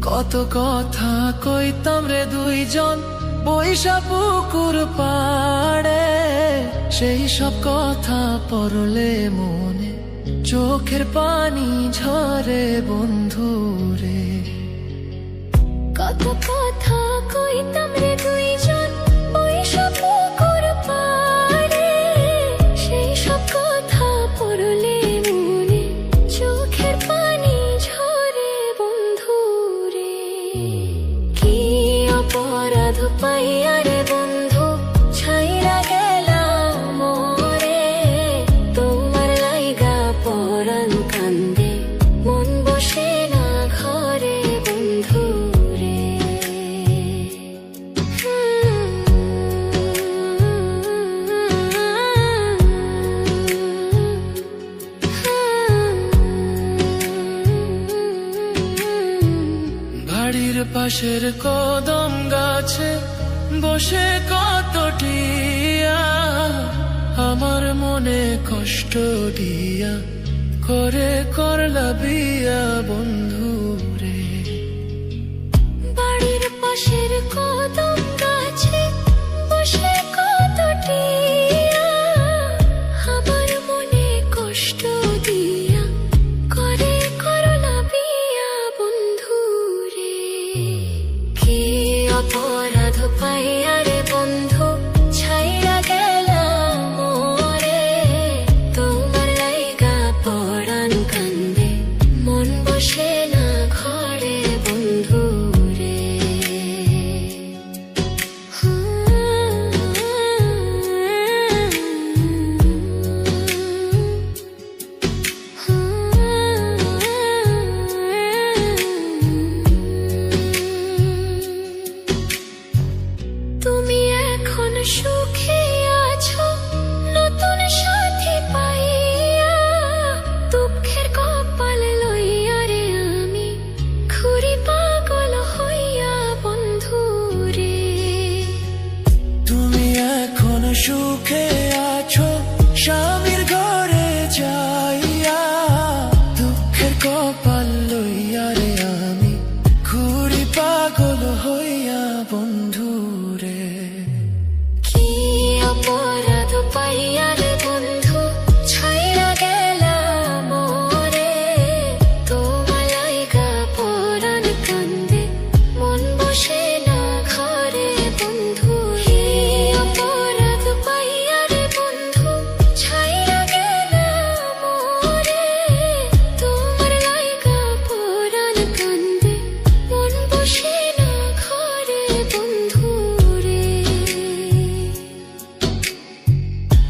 কত কথা কইতাম রে দুইজন বৈশা পুকুর পাড়ে, সেই সব কথা পড়লে মনে চোখের পানি ঝরে বন্ধু রে। কত কথা কইতাম রে দুইজন বৈশা পুকুর পাড়ে, সেই সব কথা পড়লে মনে চোখের পানি ঝরে বন্ধু রে। কি অপরাধ পাইয়া রে বন্ধু ছাইরা গেলাম মোরে, তোমার লাইগা পরাণ কান্দে মন বসে না ঘরে বন্ধু রে। বাড়ির পাশের কদম গাছে বসে কত টিয়া, আমার মনে কষ্ট দিয়া করে করলা বিয়া বন্ধু রে। বাড়ির পাশের কদম গাছে বসে কত টিয়া, আমার মনে কষ্ট দিয়া করে করলা বিয়া বন্ধু রে। কি অপরাধ পাইয়া রে বন্ধু ছাইরা গেলাম মোরে, তোমার লাইগা পরাণ কান্দে মন বসে না ঘরে বন্ধু রে। তুমি এখন সুখে আছো নতুন সাথী পাইয়া, দুঃখের কপাল লইয়া রে আমি ঘুরি পাগল হইয়া বন্ধু রে। তুমি এখন সুখে আছো স্বামীর ঘরে যাইয়া, দুঃখের কপাল লইয়া রে আমি ঘুরি পাগল হইয়া বন্ধু রে। কি অপরাধ পাইয়া রে বন্ধু ছাইরা গেলাম মোরে, তোমার লাইগা পরাণ কান্দে মন বসে না ঘরে বন্ধু রে। অপরাধ পাইয়া রে বন্ধু ছাইরা গেলাম মোরে, তোমার লাইগা পরাণ কান্দে মন বসে না ঘরে বন্ধু রে।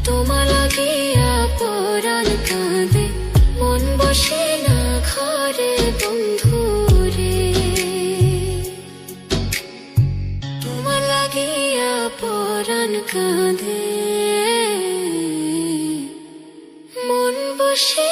তোমার লাগিয়া পরাণ কাঁদে মন বসে না ঘরে বন্ধু রে। তোমার লাগিয়া পরাণ কাঁদে মন বসে